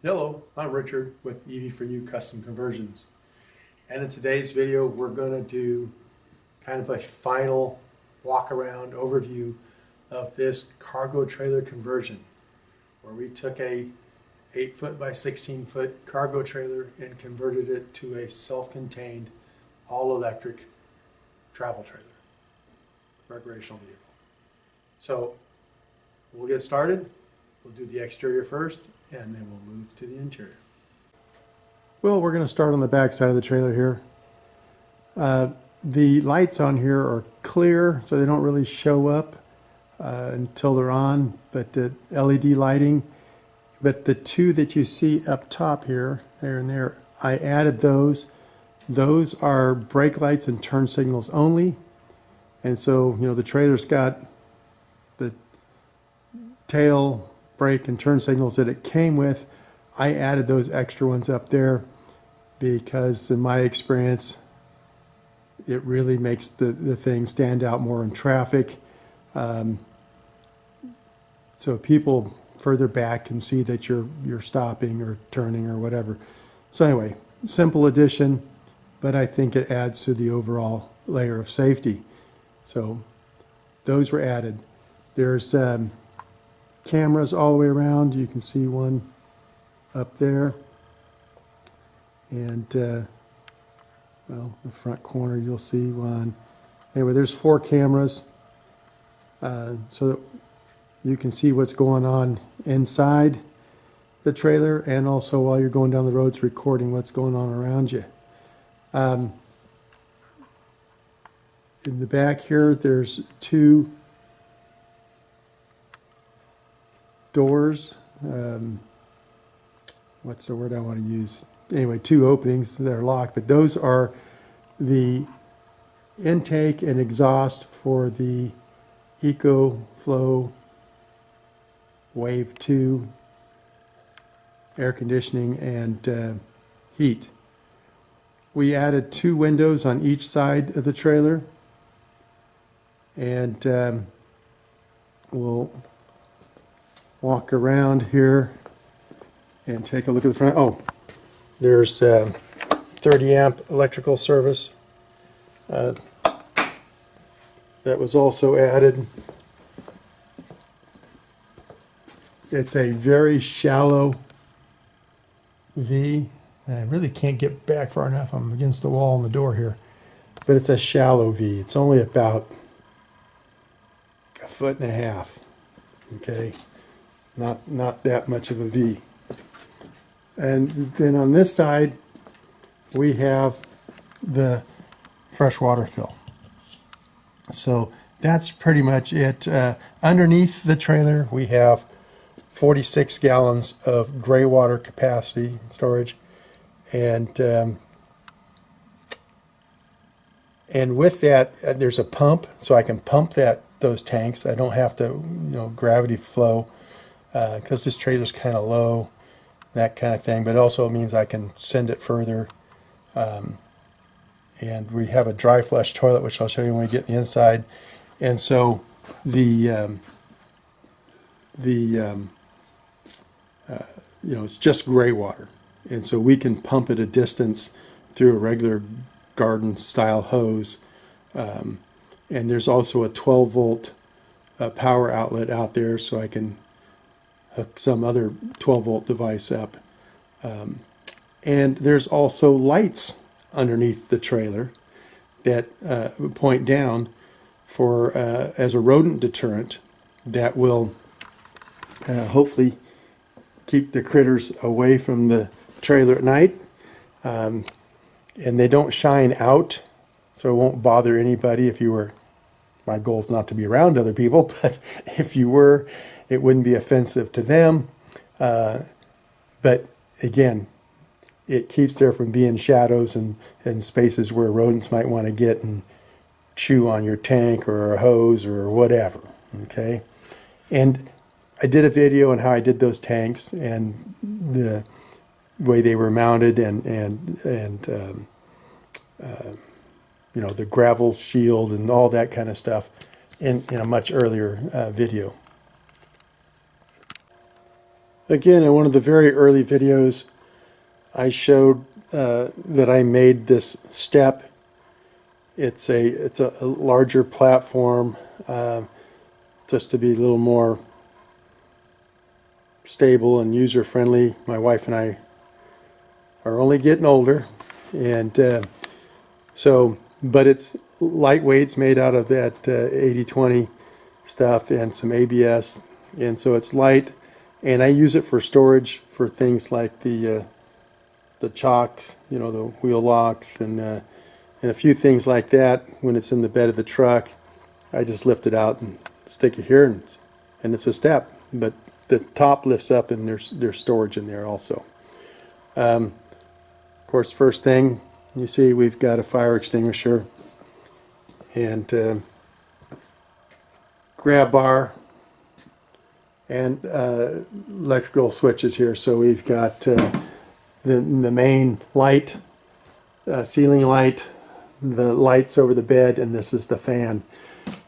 Hello, I'm Richard with EV4U Custom Conversions, and in today's video we're going to do kind of a final walk around overview of this cargo trailer conversion, where we took a 8-foot by 16-foot cargo trailer and converted it to a self-contained all-electric travel trailer, recreational vehicle. So we'll get started. We'll do the exterior first, and then we'll move to the interior. Well, we're going to start on the back side of the trailer here. The lights on here are clear, so they don't really show up until they're on, but the LED lighting. But the two that you see up top here, there and there, I added those. Those are brake lights and turn signals only. And so, the trailer's got the tail, brake, and turn signals that it came with. I added those extra ones up there because in my experience it really makes the thing stand out more in traffic, so people further back can see that you're stopping or turning or whatever. So anyway, simple addition, but I think it adds to the overall layer of safety. So those were added. There's cameras all the way around. You can see one up there, and well, the front corner you'll see one. Anyway, there's 4 cameras, so that you can see what's going on inside the trailer, and also while you're going down the roads recording what's going on around you. In the back here there's 2 doors, what's the word I want to use? Anyway, 2 openings that are locked, but those are the intake and exhaust for the EcoFlow Wave 2 air conditioning and heat. We added 2 windows on each side of the trailer, and we'll walk around here and take a look at the front. Oh, there's 30 amp electrical service that was also added. It's a very shallow V. I really can't get back far enough. I'm against the wall and the door here, but it's a shallow V. It's only about 1.5 feet. Okay. Not that much of a V. And then on this side we have the freshwater fill. So that's pretty much it. Underneath the trailer we have 46 gallons of gray water capacity storage, and with that there's a pump, so I can pump those tanks. I don't have to gravity flow, because this trailer's kind of low, that kind of thing, but also means I can send it further. And we have a dry flush toilet, which I'll show you when we get the inside. And so it's just gray water, and so we can pump it a distance through a regular garden style hose. And there's also a 12-volt power outlet out there, so I can hook some other 12-volt device up. And there's also lights underneath the trailer that point down for as a rodent deterrent that will hopefully keep the critters away from the trailer at night. And they don't shine out, so it won't bother anybody. If you were, my goal is not to be around other people, but if you were, it wouldn't be offensive to them. But again, it keeps there from being shadows and spaces where rodents might want to get and chew on your tank or a hose or whatever. Okay, and I did a video on how I did those tanks and the way they were mounted, and the gravel shield and all that kind of stuff in a much earlier video. Again, in one of the very early videos, I showed that I made this step. It's a larger platform, just to be a little more stable and user friendly. My wife and I are only getting older, and but it's lightweight. It's made out of that 80/20 stuff and some ABS, and so it's light. And I use it for storage for things like the chock, the wheel locks, and a few things like that. When it's in the bed of the truck, I just lift it out and stick it here, and it's a step. But the top lifts up, and there's storage in there also. Of course, first thing you see, we've got a fire extinguisher and grab bar and electrical switches here. So we've got the main light, ceiling light, the lights over the bed, and this is the fan.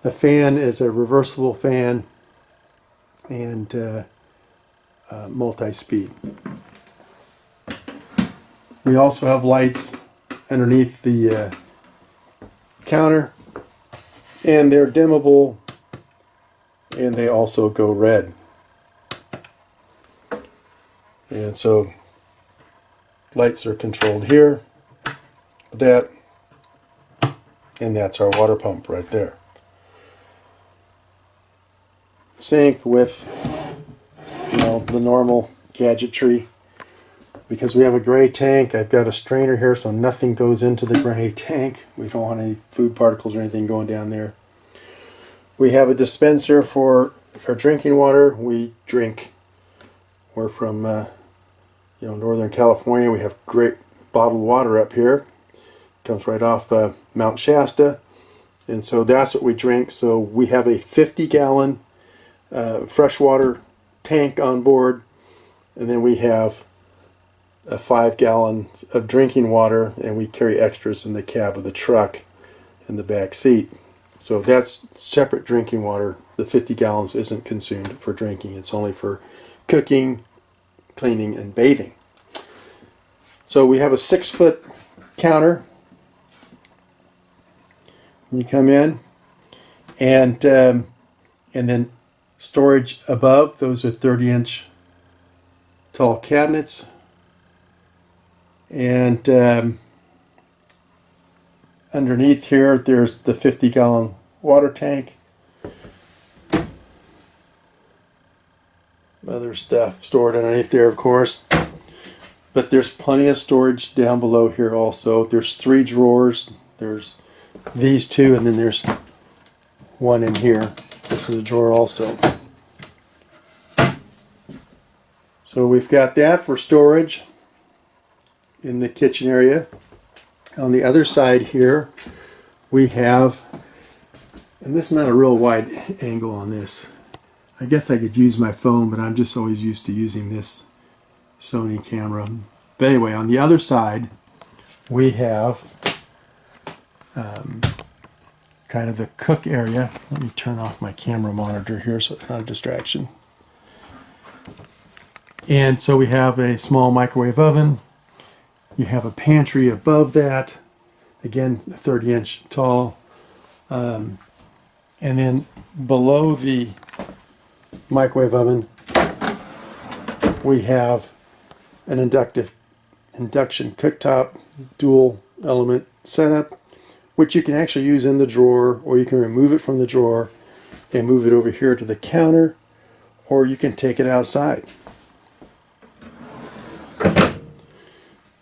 The fan is a reversible fan and multi-speed. We also have lights underneath the counter, and they're dimmable, and they also go red. And so lights are controlled here, that, and that's our water pump right there. Sink with the normal gadgetry. Because we have a gray tank, I've got a strainer here so nothing goes into the gray tank. We don't want any food particles or anything going down there. We have a dispenser for our drinking water. We're from Northern California. We have great bottled water up here. Comes right off Mount Shasta, and so that's what we drink. So we have a 50-gallon freshwater tank on board, and then we have 5 gallons of drinking water, and we carry extras in the cab of the truck in the back seat. So that's separate drinking water. The 50 gallons isn't consumed for drinking. It's only for cooking, cleaning, and bathing. So we have a 6-foot counter. You come in, and then storage above. Those are 30-inch tall cabinets. And underneath here, there's the 50-gallon water tank. Other stuff stored underneath there, of course. But there's plenty of storage down below here also. There's 3 drawers. There's these 2, and then there's one in here. This is a drawer also. So we've got that for storage in the kitchen area. On the other side here, we have, and this is not a real wide angle on this. I guess I could use my phone, but I'm just always used to using this Sony camera. But anyway, on the other side, we have kind of the cook area. Let me turn off my camera monitor here so it's not a distraction. And so we have a small microwave oven. You have a pantry above that, again 30-inch tall, and then below the microwave oven we have an induction cooktop dual element setup, which you can actually use in the drawer, or you can remove it from the drawer and move it over here to the counter, or you can take it outside.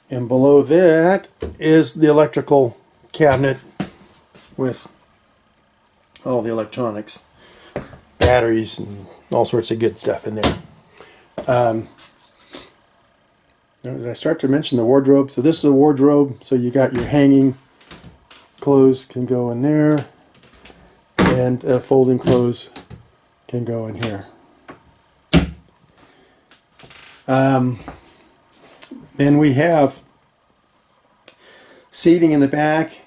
And below that is the electrical cabinet with all the electronics, batteries, and all sorts of good stuff in there. Did I start to mention the wardrobe? So this is a wardrobe. So you got your hanging clothes can go in there, and folding clothes can go in here. Then we have seating in the back,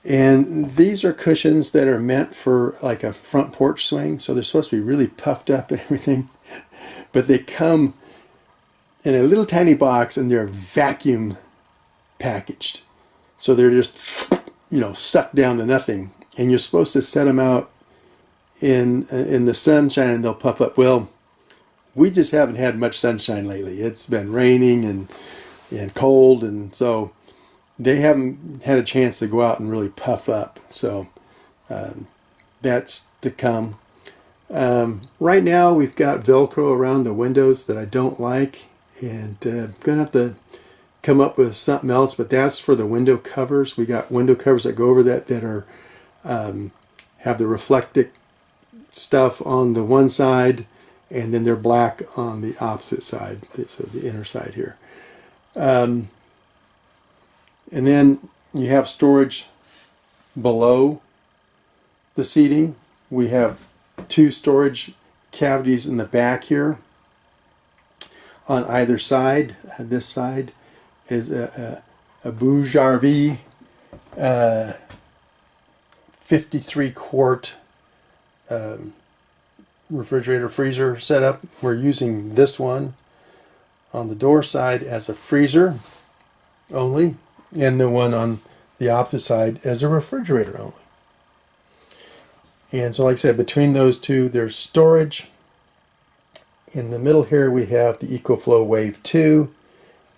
and these are cushions that are meant for like a front porch swing, so they're supposed to be really puffed up and everything, but they come in a little tiny box, and they're vacuum packaged. So they're just, sucked down to nothing. And you're supposed to set them out in the sunshine and they'll puff up. Well, we just haven't had much sunshine lately. It's been raining and cold, and so they haven't had a chance to go out and really puff up. So that's to come. Right now we've got Velcro around the windows that I don't like, and I'm going to have to come up with something else, but that's for the window covers. We got window covers that go over that are have the reflective stuff on the one side, and then they're black on the opposite side, so the inner side here. And then you have storage below the seating. We have 2 storage cavities in the back here on either side. This side is a Boujarvie 53 quart refrigerator freezer setup. We're using this one on the door side as a freezer only, and the one on the opposite side as a refrigerator only. And so, like I said, between those two there's storage. In the middle here we have the EcoFlow Wave 2,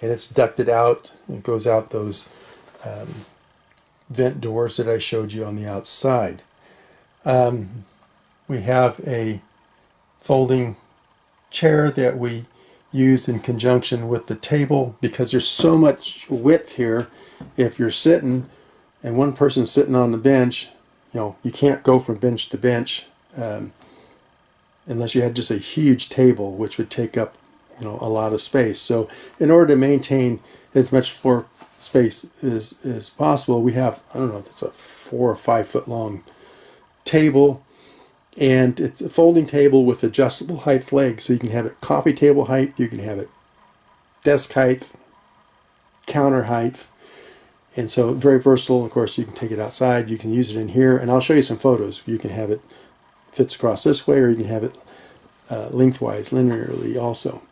and it's ducted out. It goes out those vent doors that I showed you on the outside. We have a folding chair that we use in conjunction with the table, because there's so much width here. If you're sitting and one person's sitting on the bench, you can't go from bench to bench unless you had just a huge table, which would take up a lot of space. So in order to maintain as much floor space as possible, we have, I don't know if it's a 4 or 5 foot long table, and it's a folding table with adjustable height legs, so you can have it coffee table height, you can have it desk height, counter height, and so very versatile. Of course, you can take it outside, you can use it in here, and I'll show you some photos. You can have it fits across this way, or you can have it lengthwise, linearly also.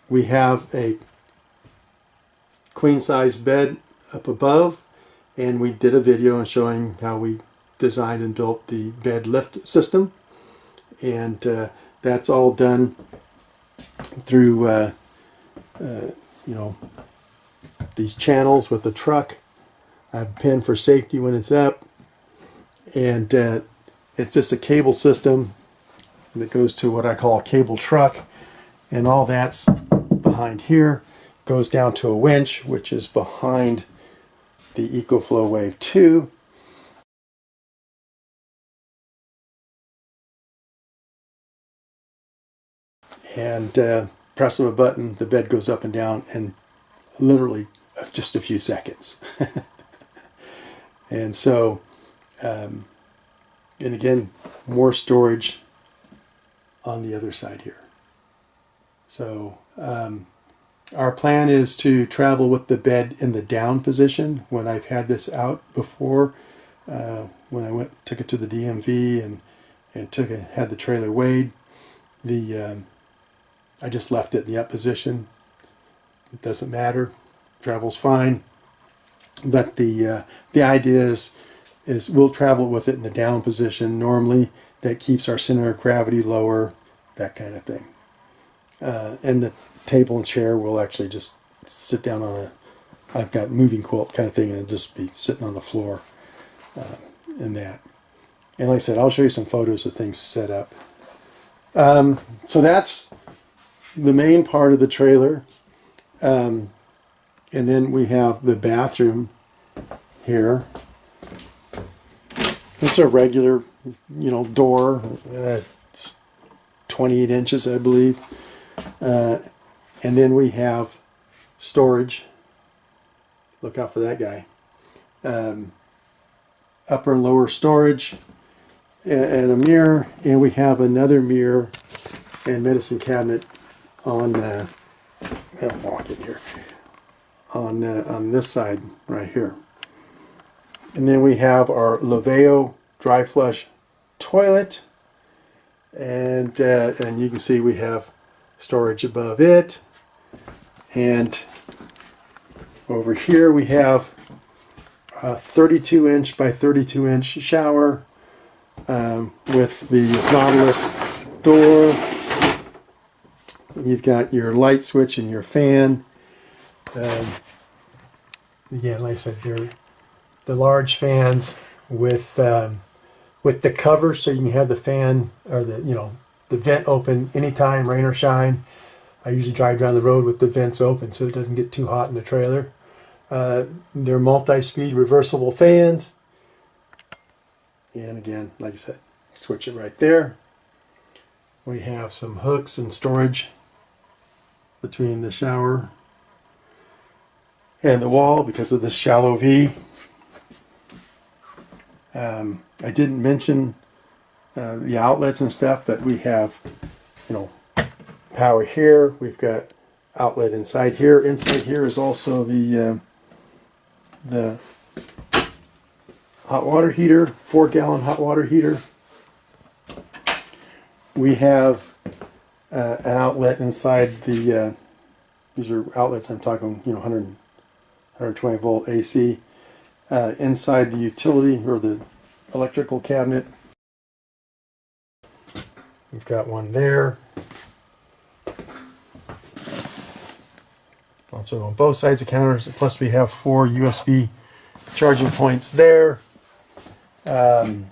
We have a queen size bed up above, and we did a video showing how we designed and built the bed lift system, and that's all done through these channels with the truck. I have a pin for safety when it's up, and it's just a cable system that goes to what I call a cable truck, and all that's behind here goes down to a winch, which is behind the EcoFlow Wave 2. And press of a button, the bed goes up and down in literally just a few seconds. And so, and again, more storage on the other side here. So our plan is to travel with the bed in the down position. When I've had this out before, when I took it to the DMV and had the trailer weighed, I just left it in the up position. It doesn't matter, travels fine. But the idea is we'll travel with it in the down position normally. That keeps our center of gravity lower, that kind of thing. And the table and chair will actually just sit down on I've got moving quilt kind of thing, and it'll just be sitting on the floor in that. And like I said, I'll show you some photos of things set up. So that's the main part of the trailer. And then we have the bathroom here. It's a regular, door. It's 28 inches, I believe. And then we have storage. Look out for that guy. Upper and lower storage, and a mirror. And we have another mirror and medicine cabinet on. I'll walk in here. On this side right here. And then we have our Laveo dry flush toilet, and you can see we have storage above it, and over here we have a 32-inch by 32-inch shower with the Nautilus door. You've got your light switch and your fan. Again, like I said, they're the large fans with the cover, so you can have the fan or the vent open anytime, rain or shine. I usually drive down the road with the vents open so it doesn't get too hot in the trailer. They're multi-speed reversible fans. And again, like I said, switch it right there. We have some hooks and storage between the shower and the wall because of this shallow V. I didn't mention the outlets and stuff, but we have, power here. We've got outlet inside here. Inside here is also the hot water heater, 4-gallon hot water heater. We have an outlet inside the, these are outlets, I'm talking, 120 volt AC, inside the utility or the electrical cabinet. We've got one there. Also on both sides of the counters, plus we have 4 USB charging points there. And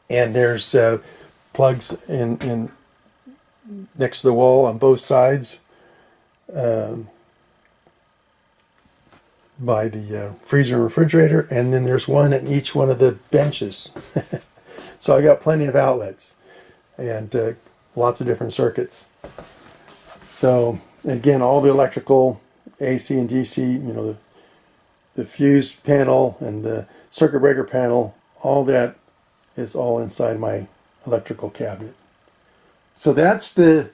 there's plugs in next to the wall on both sides by the freezer and refrigerator, and then there's one at each one of the benches. So I got plenty of outlets and lots of different circuits. So again, all the electrical, AC and DC, the fuse panel and the circuit breaker panel, all that is all inside my electrical cabinet. So that's the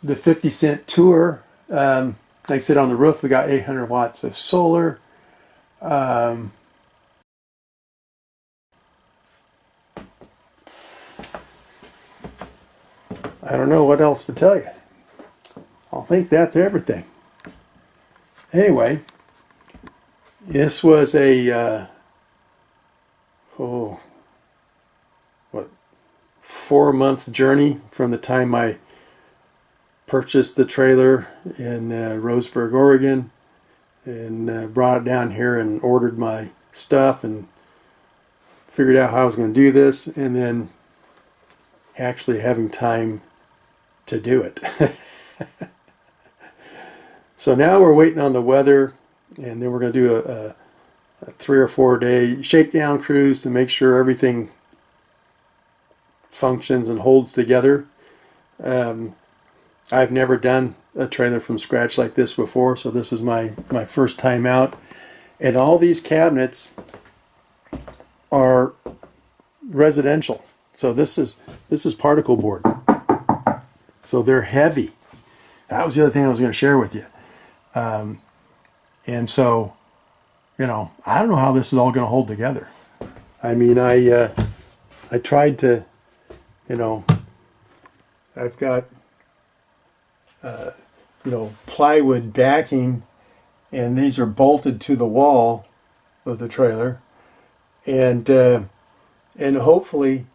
50-cent tour. Like I said, on the roof we got 800 watts of solar. I don't know what else to tell you. I think that's everything. Anyway, this was a 4-month journey from the time I purchased the trailer in Roseburg, Oregon, and brought it down here and ordered my stuff and figured out how I was going to do this, and then actually having time to do it. So now we're waiting on the weather, and then we're going to do a 3 or 4 day shakedown cruise to make sure everything functions and holds together. I've never done a trailer from scratch like this before, so this is my first time out. And all these cabinets are residential. So this is particle board. So they're heavy. That was the other thing I was going to share with you. And so, I don't know how this is all going to hold together. I mean, I tried to, I've got, plywood backing, and these are bolted to the wall of the trailer, and hopefully,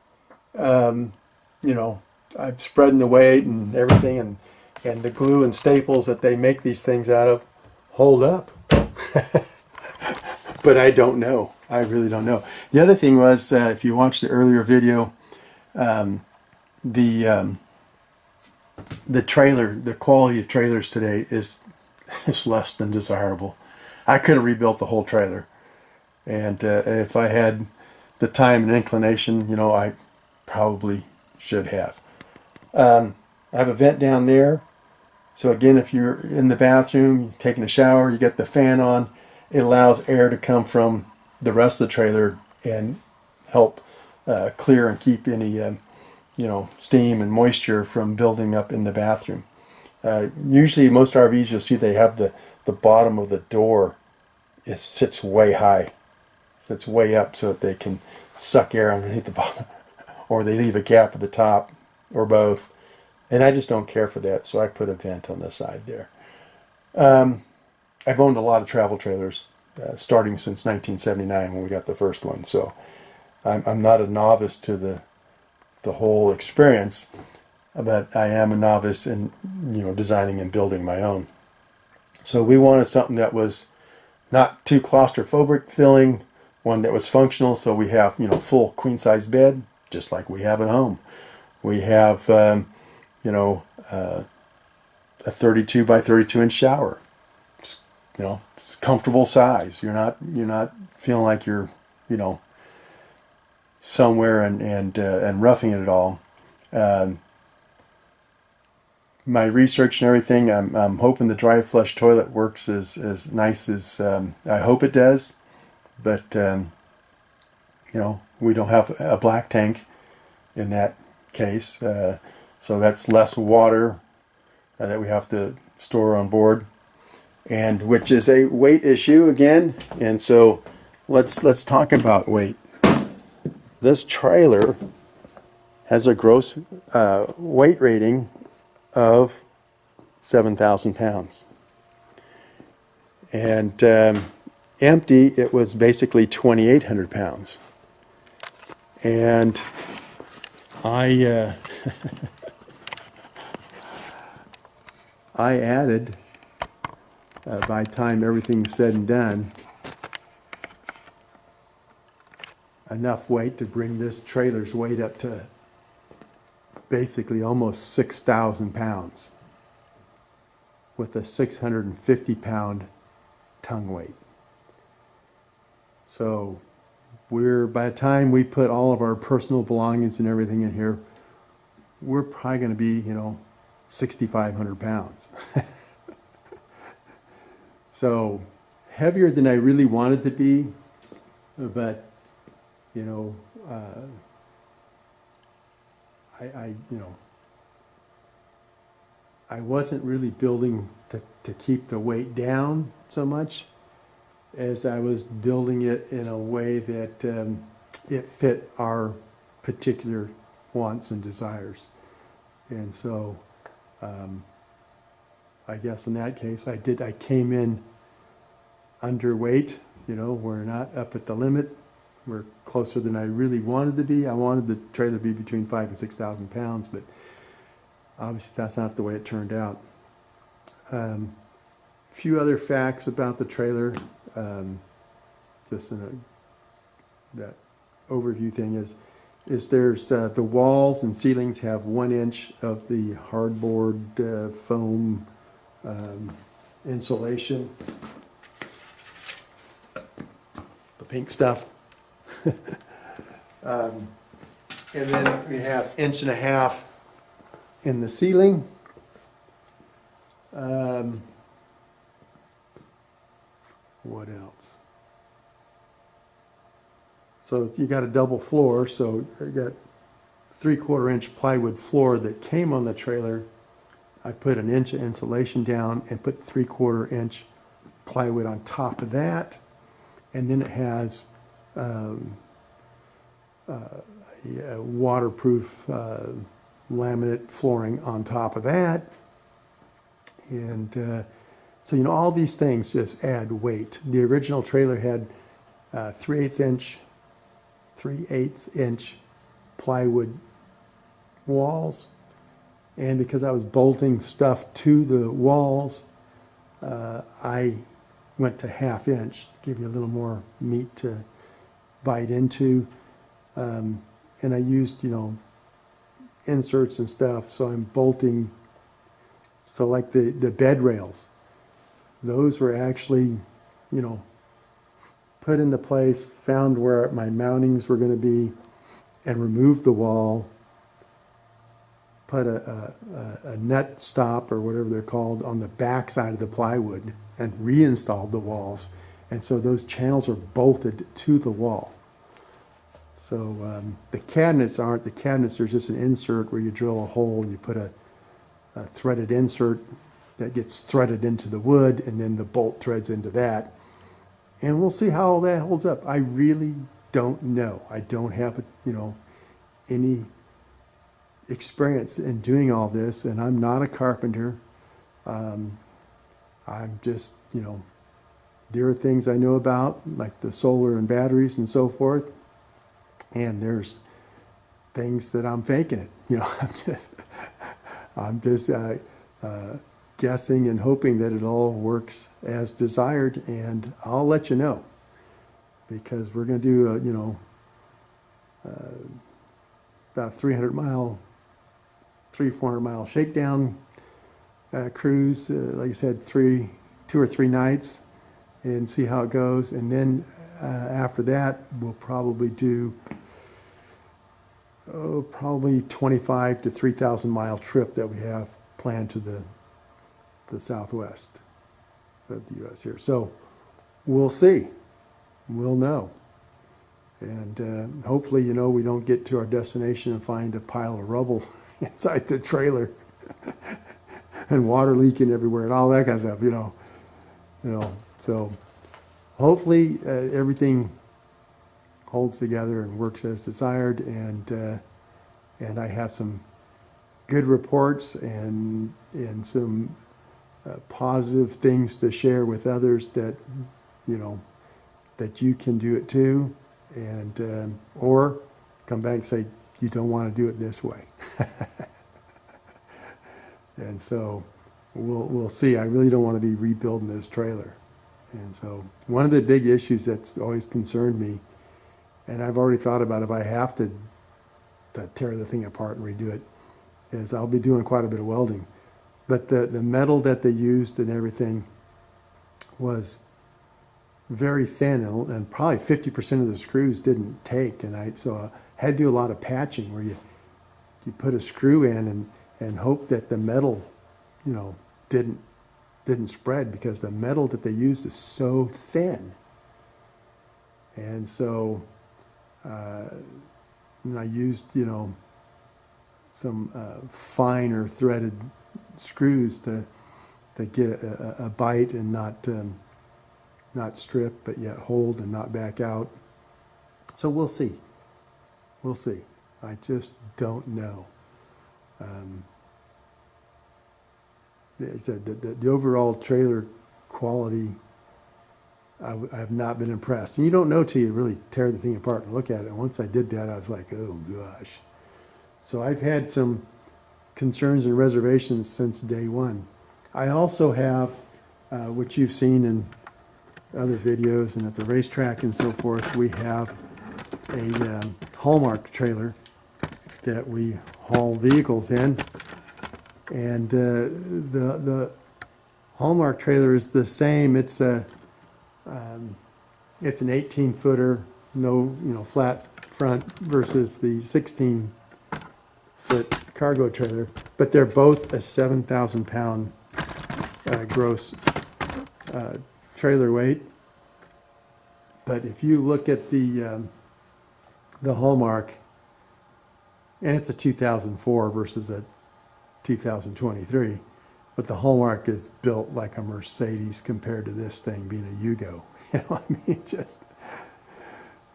I'm spreading the weight and everything, and the glue and staples that they make these things out of hold up. But I don't know. I really don't know. The other thing was, if you watched the earlier video, the trailer, the quality of trailers today is less than desirable. I could have rebuilt the whole trailer, and if I had the time and inclination, I probably should have. I have a vent down there, so again, if you're in the bathroom taking a shower, you get the fan on, it allows air to come from the rest of the trailer and help clear and keep any steam and moisture from building up in the bathroom. Usually most RVs, you'll see they have the bottom of the door, it sits way high. It's way up so that they can suck air underneath the bottom. or they leave a gap at the top, or both. And I just don't care for that, so I put a vent on the side there. I've owned a lot of travel trailers, starting since 1979 when we got the first one. So I'm not a novice to the whole experience, but I am a novice in designing and building my own. So we wanted something that was not too claustrophobic feeling, one that was functional. So we have full queen size bed, just like we have at home. We have a 32 by 32 inch shower. It's a comfortable size. You're not feeling like you're somewhere and roughing it at all. My research and everything, I'm hoping the dry flush toilet works as nice as I hope it does. But we don't have a black tank in that case, so that's less water that we have to store on board, and which is a weight issue again. And so let's talk about weight. This trailer has a gross weight rating of 7,000 pounds, and empty it was basically 2,800 pounds. And I I added, by the time everything's said and done, enough weight to bring this trailer's weight up to basically almost 6,000 pounds with a 650 pound tongue weight. So by the time we put all of our personal belongings and everything in here, we're probably going to be 6,500 pounds. So heavier than I really wanted to be, but I wasn't really building to keep the weight down so much as I was building it in a way that it fit our particular wants and desires. And so I guess in that case I came in underweight. We're not up at the limit. We're closer than I really wanted to be. I wanted the trailer to be between 5,000 and 6,000 pounds, but obviously that's not the way it turned out. Few other facts about the trailer, just in that overview thing is there's the walls and ceilings have 1 inch of the hardboard foam insulation, the pink stuff. And then we have 1.5 inches in the ceiling. What else? So you got a double floor, so you got 3/4 inch plywood floor that came on the trailer. I put 1 inch of insulation down and put 3/4 inch plywood on top of that, and then it has a waterproof laminate flooring on top of that. And so all these things just add weight. The original trailer had 3/8 inch plywood walls, and because I was bolting stuff to the walls, I went to 1/2 inch, give you a little more meat to bite into, and I used inserts and stuff, so I'm bolting. So like the bed rails, those were actually put into place, found where my mountings were going to be, and removed the wall, put a nut stop or whatever they're called on the back side of the plywood, and reinstalled the walls. And so those channels are bolted to the wall. So the cabinets aren't. The cabinets are just an insert where you drill a hole and you put a threaded insert that gets threaded into the wood, and then the bolt threads into that. And we'll see how all that holds up. I really don't know. I don't have any experience in doing all this, and I'm not a carpenter. I'm just, there are things I know about, like the solar and batteries and so forth, and there's things that I'm faking it. I'm just guessing and hoping that it all works as desired, and I'll let you know, because we're going to do a, about 400 mile shakedown cruise, like I said, 2 or 3 nights, and see how it goes. And then after that, we'll probably do probably 25 to 3,000 mile trip that we have planned to the southwest of the U.S. here. So we'll see. We'll know. And hopefully, we don't get to our destination and find a pile of rubble inside the trailer and water leaking everywhere and all that kind of stuff, So hopefully everything holds together and works as desired, and I have some good reports and some positive things to share with others, that that you can do it too, and or come back and say you don't want to do it this way. And so we'll see. I really don't want to be rebuilding this trailer. And so one of the big issues that's always concerned me, and I've already thought about if I have to tear the thing apart and redo it, is I'll be doing quite a bit of welding. But the metal that they used and everything was very thin, and probably 50% of the screws didn't take. And so I had to do a lot of patching, where you put a screw in and hope that the metal, didn't spread, because the metal that they used is so thin. And so I used, some finer threaded screws to get a bite and not strip, but yet hold and not back out. So we'll see. We'll see. I just don't know. The overall trailer quality, I have not been impressed. And you don't know till you really tear the thing apart and look at it. And once I did that, I was like, oh gosh. So I've had some concerns and reservations since day one. I also have, which you've seen in other videos and at the racetrack and so forth, we have a Hallmark trailer that we haul vehicles in. And the Hallmark trailer is the same. It's an 18-footer, no flat front, versus the 16-foot cargo trailer. But they're both a 7,000-pound gross trailer weight. But if you look at the Hallmark, and it's a 2004 versus a 2023, but the Hallmark is built like a Mercedes compared to this thing being a Yugo.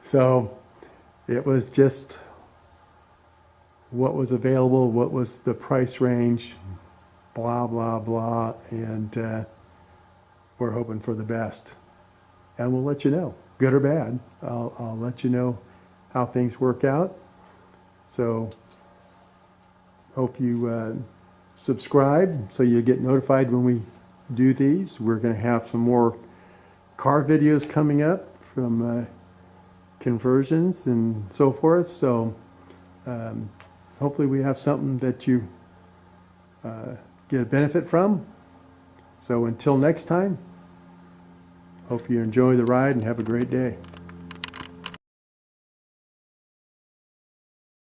So it was just what was available, what was the price range, blah, blah, blah, and we're hoping for the best. And we'll let you know, good or bad. I'll let you know how things work out. So hope you subscribe so you get notified when we do these. We're going to have some more car videos coming up from conversions and so forth. So hopefully we have something that you get a benefit from. So until next time, hope you enjoy the ride and have a great day.